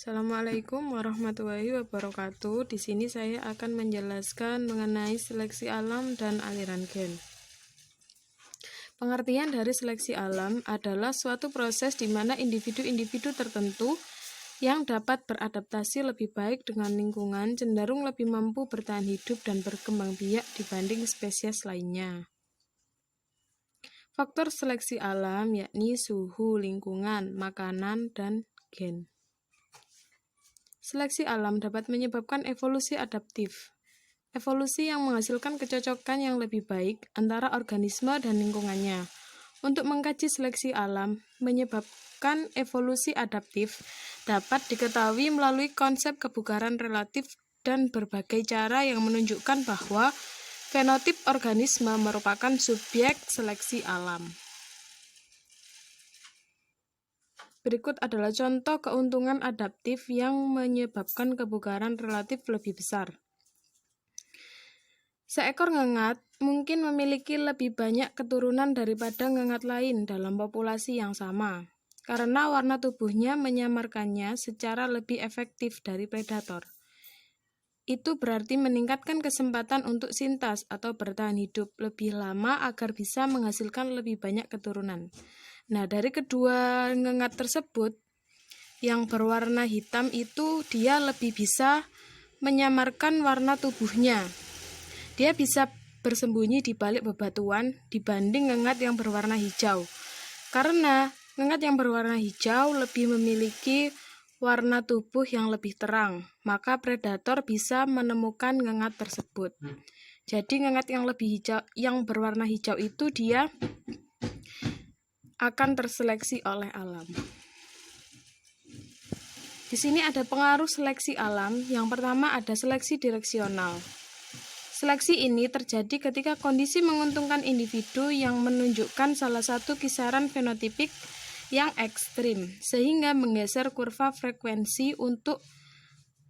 Assalamualaikum warahmatullahi wabarakatuh. Di sini saya akan menjelaskan mengenai seleksi alam dan aliran gen. Pengertian dari seleksi alam adalah suatu proses di mana individu-individu tertentu yang dapat beradaptasi lebih baik dengan lingkungan cenderung lebih mampu bertahan hidup dan berkembang biak dibanding spesies lainnya. Faktor seleksi alam yakni suhu, lingkungan, makanan, dan gen. Seleksi alam dapat menyebabkan evolusi adaptif. Evolusi yang menghasilkan kecocokan yang lebih baik antara organisme dan lingkungannya. Untuk mengkaji seleksi alam menyebabkan evolusi adaptif dapat diketahui melalui konsep kebugaran relatif dan berbagai cara yang menunjukkan bahwa fenotip organisme merupakan subjek seleksi alam. Berikut adalah contoh keuntungan adaptif yang menyebabkan kebugaran relatif lebih besar. Seekor ngengat mungkin memiliki lebih banyak keturunan daripada ngengat lain dalam populasi yang sama, karena warna tubuhnya menyamarkannya secara lebih efektif dari predator. Itu berarti meningkatkan kesempatan untuk sintas atau bertahan hidup lebih lama agar bisa menghasilkan lebih banyak keturunan. Nah, dari kedua ngengat tersebut, yang berwarna hitam itu dia lebih bisa menyamarkan warna tubuhnya. Dia bisa bersembunyi di balik bebatuan dibanding ngengat yang berwarna hijau. Karena ngengat yang berwarna hijau lebih memiliki warna tubuh yang lebih terang, maka predator bisa menemukan ngengat tersebut. Jadi ngengat yang lebih hijau, yang berwarna hijau itu dia akan terseleksi oleh alam. Di sini ada pengaruh seleksi alam. Yang pertama ada seleksi direksional. Seleksi ini terjadi ketika kondisi menguntungkan individu yang menunjukkan salah satu kisaran fenotipik yang ekstrim, sehingga menggeser kurva frekuensi untuk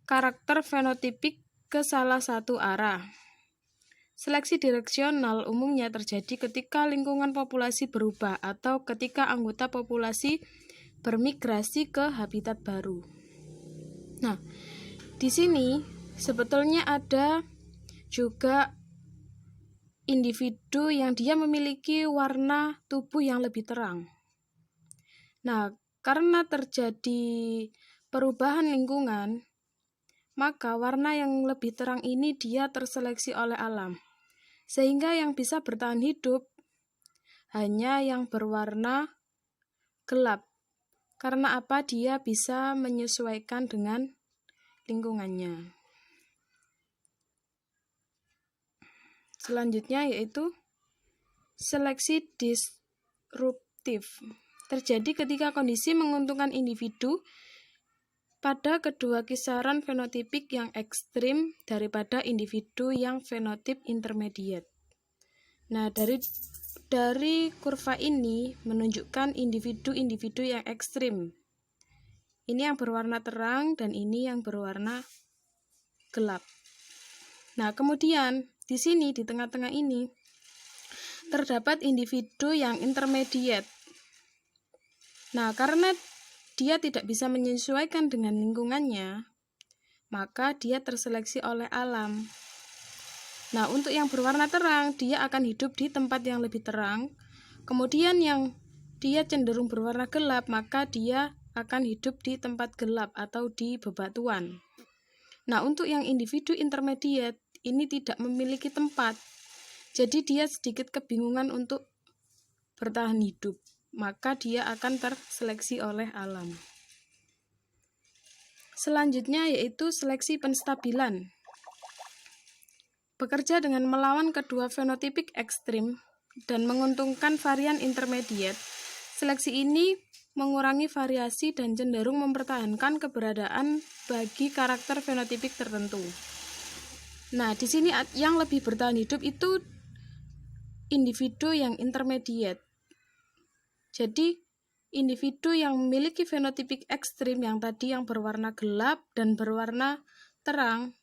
karakter fenotipik ke salah satu arah. Seleksi direksional umumnya terjadi ketika lingkungan populasi berubah atau ketika anggota populasi bermigrasi ke habitat baru. Nah, di sini sebetulnya ada juga individu yang dia memiliki warna tubuh yang lebih terang. Nah, karena terjadi perubahan lingkungan, maka warna yang lebih terang ini dia terseleksi oleh alam. Sehingga yang bisa bertahan hidup hanya yang berwarna gelap. Karena apa? Dia bisa menyesuaikan dengan lingkungannya. Selanjutnya yaitu seleksi disruptif. Terjadi ketika kondisi menguntungkan individu pada kedua kisaran fenotipik yang ekstrim daripada individu yang fenotip intermediate. Nah, dari kurva ini menunjukkan individu-individu yang ekstrim. Ini yang berwarna terang dan ini yang berwarna gelap. Nah, kemudian di sini di tengah-tengah ini terdapat individu yang intermediate. Nah, karena dia tidak bisa menyesuaikan dengan lingkungannya, maka dia terseleksi oleh alam. Nah, untuk yang berwarna terang, dia akan hidup di tempat yang lebih terang. Kemudian yang dia cenderung berwarna gelap, maka dia akan hidup di tempat gelap atau di bebatuan. Nah, untuk yang individu intermediate, ini tidak memiliki tempat. Jadi dia sedikit kebingungan untuk bertahan hidup. Maka dia akan terseleksi oleh alam. Selanjutnya yaitu seleksi penstabilan. Bekerja dengan melawan kedua fenotipik ekstrim dan menguntungkan varian intermediate, seleksi ini mengurangi variasi dan cenderung mempertahankan keberadaan bagi karakter fenotipik tertentu. Nah, di sini yang lebih bertahan hidup itu individu yang intermediate. Jadi, individu yang memiliki fenotipik ekstrim yang tadi yang berwarna gelap dan berwarna terang,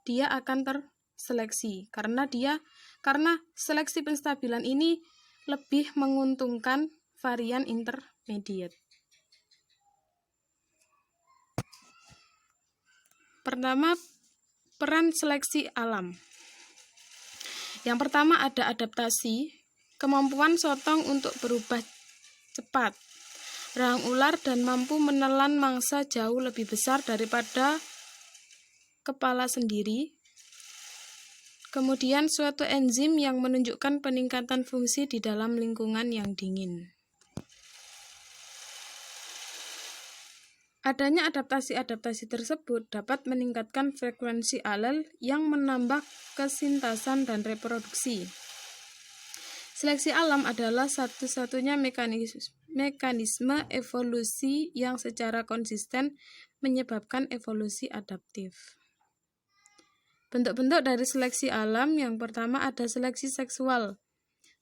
dia akan terseleksi karena seleksi penstabilan ini lebih menguntungkan varian intermediate. Pertama, peran seleksi alam. Yang pertama ada adaptasi, kemampuan sotong untuk berubah cepat. Rahang ular dan mampu menelan mangsa jauh lebih besar daripada kepala sendiri. Kemudian suatu enzim yang menunjukkan peningkatan fungsi di dalam lingkungan yang dingin. Adanya adaptasi-adaptasi tersebut dapat meningkatkan frekuensi alel yang menambah kesintasan dan reproduksi. Seleksi alam adalah satu-satunya mekanisme evolusi yang secara konsisten menyebabkan evolusi adaptif. Bentuk-bentuk dari seleksi alam yang pertama ada seleksi seksual.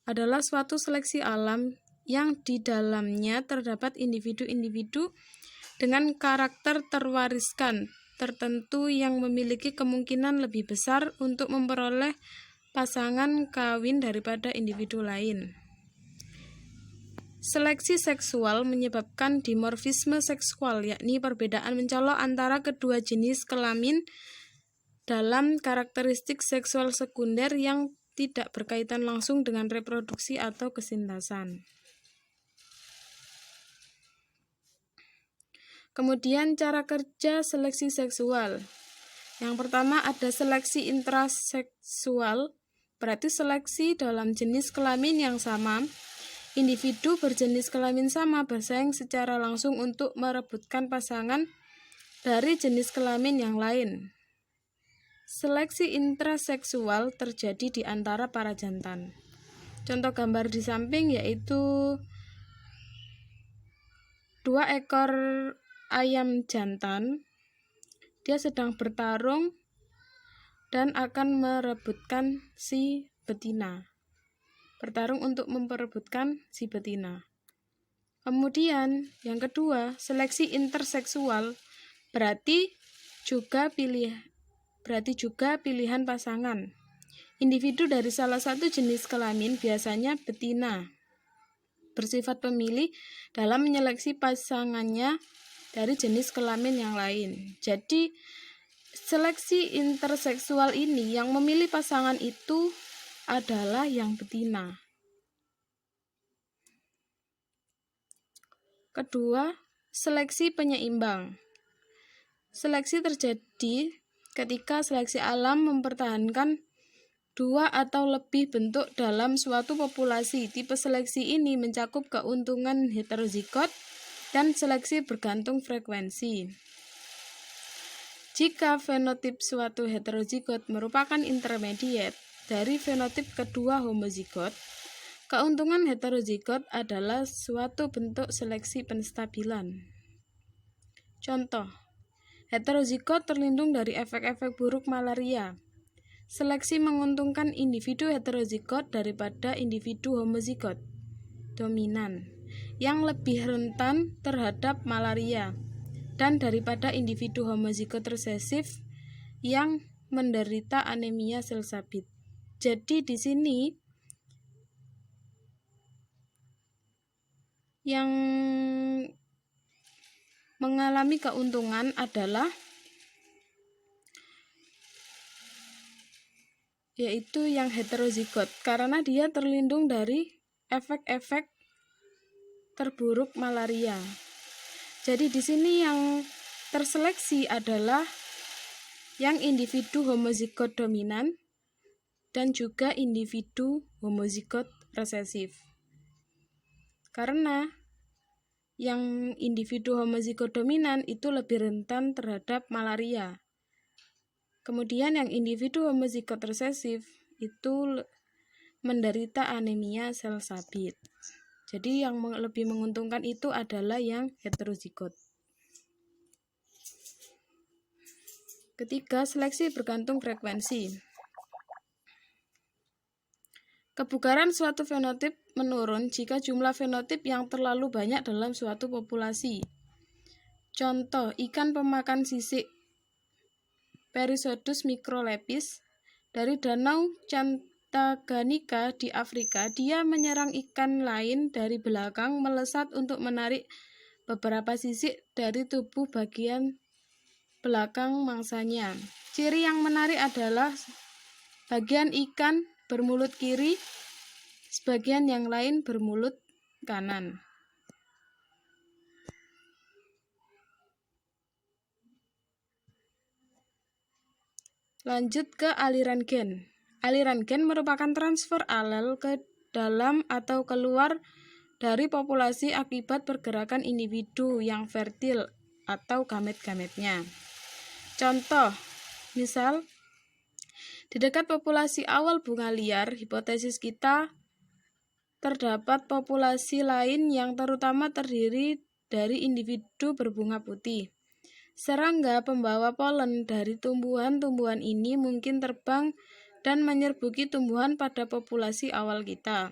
Adalah suatu seleksi alam yang di dalamnya terdapat individu-individu dengan karakter terwariskan tertentu yang memiliki kemungkinan lebih besar untuk memperoleh pasangan kawin daripada individu lain. Seleksi seksual menyebabkan dimorfisme seksual, yakni perbedaan mencolok antara kedua jenis kelamin dalam karakteristik seksual sekunder yang tidak berkaitan langsung dengan reproduksi atau kesintasan. Kemudian cara kerja seleksi seksual. Yang pertama ada seleksi intraseksual, berarti seleksi dalam jenis kelamin yang sama. Individu berjenis kelamin sama bersaing secara langsung untuk merebutkan pasangan dari jenis kelamin yang lain. Seleksi intraseksual terjadi di antara para jantan. Contoh gambar di samping yaitu 2 ekor ayam jantan. Dia sedang bertarung dan akan merebutkan si betina. Bertarung untuk memperebutkan si betina. Kemudian yang kedua, seleksi interseksual berarti juga pilihan pasangan. Individu dari salah satu jenis kelamin, biasanya betina, bersifat pemilih dalam menyeleksi pasangannya dari jenis kelamin yang lain. Jadi, seleksi interseksual ini yang memilih pasangan itu adalah yang betina. Kedua, seleksi penyeimbang. Seleksi terjadi ketika seleksi alam mempertahankan 2 atau lebih bentuk dalam suatu populasi. Tipe seleksi ini mencakup keuntungan heterozigot dan seleksi bergantung frekuensi. Jika fenotip suatu heterozigot merupakan intermediate dari fenotip kedua homozigot, keuntungan heterozigot adalah suatu bentuk seleksi penstabilan. Contoh, heterozigot terlindung dari efek-efek buruk malaria. Seleksi menguntungkan individu heterozigot daripada individu homozigot dominan yang lebih rentan terhadap malaria dan daripada individu homozigot resesif yang menderita anemia sel sabit. Jadi di sini yang mengalami keuntungan adalah yaitu yang heterozigot karena dia terlindung dari efek-efek terburuk malaria. Jadi di sini yang terseleksi adalah yang individu homozigot dominan dan juga individu homozigot resesif. Karena yang individu homozigot dominan itu lebih rentan terhadap malaria. Kemudian yang individu homozigot resesif itu menderita anemia sel sabit. Jadi yang lebih menguntungkan itu adalah yang heterozigot. Ketiga, seleksi bergantung frekuensi. Kebugaran suatu fenotip menurun jika jumlah fenotip yang terlalu banyak dalam suatu populasi. Contoh, ikan pemakan sisik Perisodus microlepis dari danau Cantaganika di Afrika. Dia menyerang ikan lain dari belakang, melesat untuk menarik beberapa sisik dari tubuh bagian belakang mangsanya. Ciri yang menarik adalah bagian ikan bermulut kiri, sebagian yang lain bermulut kanan. Lanjut ke aliran gen. Aliran gen merupakan transfer alel ke dalam atau keluar dari populasi akibat pergerakan individu yang fertil atau gamet-gametnya. Contoh, misal, di dekat populasi awal bunga liar, hipotesis kita terdapat populasi lain yang terutama terdiri dari individu berbunga putih. Serangga pembawa polen dari tumbuhan-tumbuhan ini mungkin terbang dan menyerbuki tumbuhan pada populasi awal kita.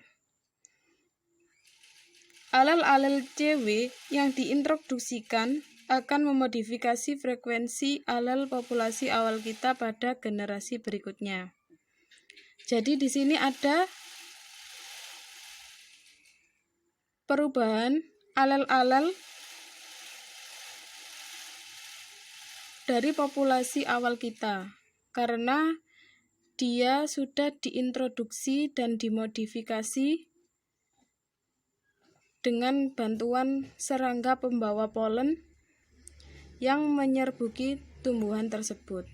Alel-alel CW yang diintroduksikan akan memodifikasi frekuensi alel populasi awal kita pada generasi berikutnya. Jadi di sini ada perubahan alel-alel dari populasi awal kita karena dia sudah diintroduksi dan dimodifikasi dengan bantuan serangga pembawa polen yang menyerbuki tumbuhan tersebut.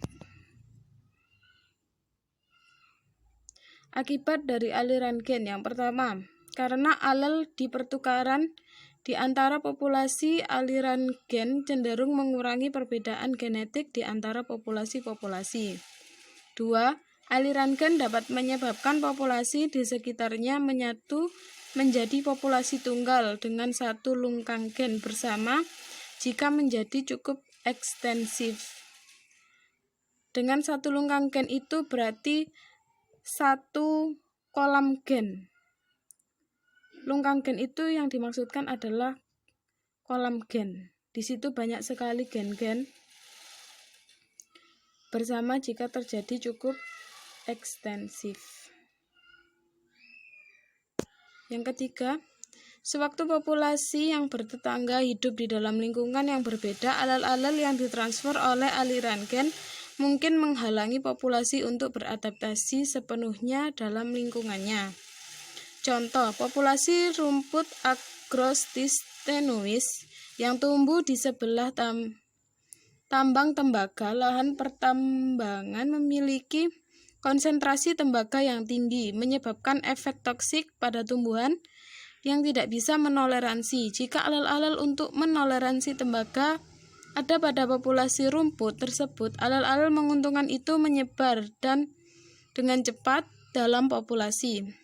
Akibat dari aliran gen yang pertama, karena alel di pertukaran di antara populasi, aliran gen cenderung mengurangi perbedaan genetik di antara populasi-populasi. 2. Aliran gen dapat menyebabkan populasi di sekitarnya menyatu menjadi populasi tunggal dengan satu lungkang gen bersama jika menjadi cukup ekstensif. Dengan satu lungkang gen itu berarti satu kolam gen. Lungkang gen itu yang dimaksudkan adalah kolam gen. Di situ banyak sekali gen-gen bersama jika terjadi cukup ekstensif. Yang ketiga, sewaktu populasi yang bertetangga hidup di dalam lingkungan yang berbeda, alel-alel yang ditransfer oleh aliran gen mungkin menghalangi populasi untuk beradaptasi sepenuhnya dalam lingkungannya. Contoh, populasi rumput Agrostis tenuis yang tumbuh di sebelah tambang tembaga, lahan pertambangan memiliki konsentrasi tembaga yang tinggi, menyebabkan efek toksik pada tumbuhan yang tidak bisa menoleransi. Jika alel-alel untuk menoleransi tembaga ada pada populasi rumput tersebut, alel-alel menguntungkan itu menyebar dan dengan cepat dalam populasi.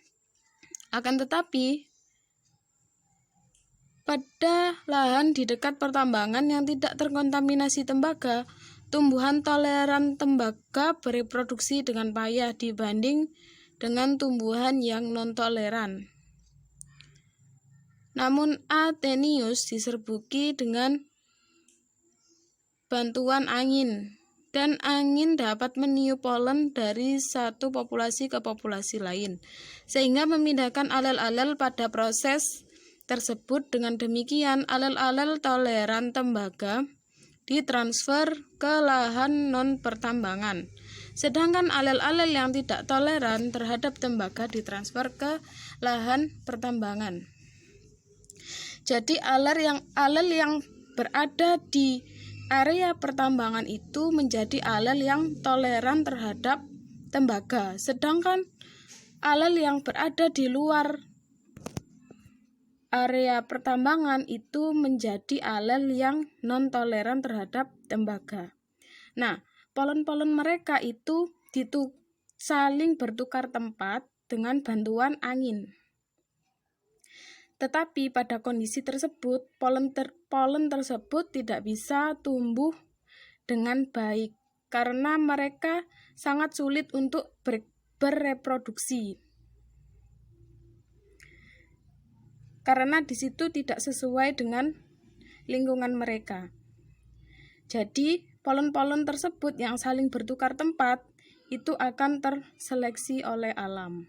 Akan tetapi, pada lahan di dekat pertambangan yang tidak terkontaminasi tembaga, tumbuhan toleran tembaga bereproduksi dengan payah dibanding dengan tumbuhan yang non-toleran. Namun A. tenuis diserbuki dengan bantuan angin, dan angin dapat meniup polen dari satu populasi ke populasi lain, sehingga memindahkan alel-alel pada proses tersebut. Dengan demikian, alel-alel toleran tembaga ditransfer ke lahan non-pertambangan, sedangkan alel-alel yang tidak toleran terhadap tembaga ditransfer ke lahan pertambangan. Jadi alel yang berada di area pertambangan itu menjadi alel yang toleran terhadap tembaga, sedangkan alel yang berada di luar area pertambangan itu menjadi alel yang non-toleran terhadap tembaga. Nah, polen-polen mereka itu saling bertukar tempat dengan bantuan angin. Tetapi pada kondisi tersebut, polen tersebut tidak bisa tumbuh dengan baik karena mereka sangat sulit untuk bereproduksi. Karena di situ tidak sesuai dengan lingkungan mereka. Jadi, polen-polen tersebut yang saling bertukar tempat itu akan terseleksi oleh alam.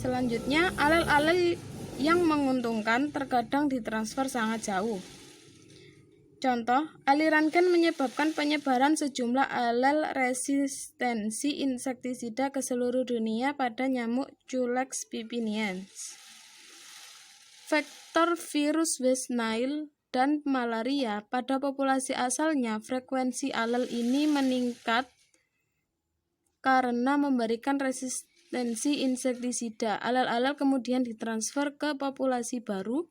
Selanjutnya, alel-alel yang menguntungkan terkadang ditransfer sangat jauh. Contoh, aliran gen menyebabkan penyebaran sejumlah alel resistensi insektisida ke seluruh dunia pada nyamuk Culex pipiens. Vektor virus West Nile dan malaria pada populasi asalnya, frekuensi alel ini meningkat karena memberikan resistensi insektisida. Alel-alel kemudian ditransfer ke populasi baru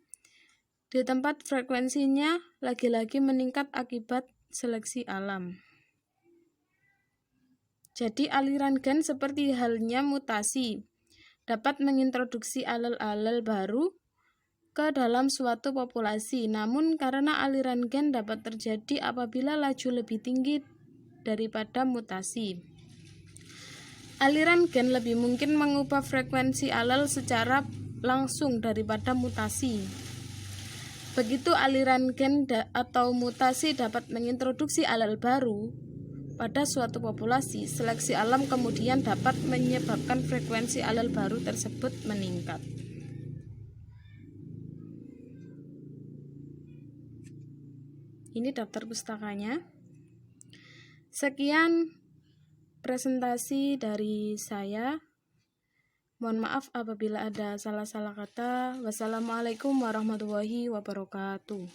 di tempat frekuensinya lagi-lagi meningkat akibat seleksi alam. Jadi aliran gen seperti halnya mutasi, dapat mengintroduksi alel-alel baru ke dalam suatu populasi. Namun karena aliran gen dapat terjadi apabila laju lebih tinggi daripada mutasi, aliran gen lebih mungkin mengubah frekuensi alel secara langsung daripada mutasi. Begitu aliran gen atau mutasi dapat mengintroduksi alel baru pada suatu populasi, seleksi alam kemudian dapat menyebabkan frekuensi alel baru tersebut meningkat. Ini daftar pustakanya. Sekian presentasi dari saya. Mohon maaf apabila ada salah-salah kata. Wassalamualaikum warahmatullahi wabarakatuh.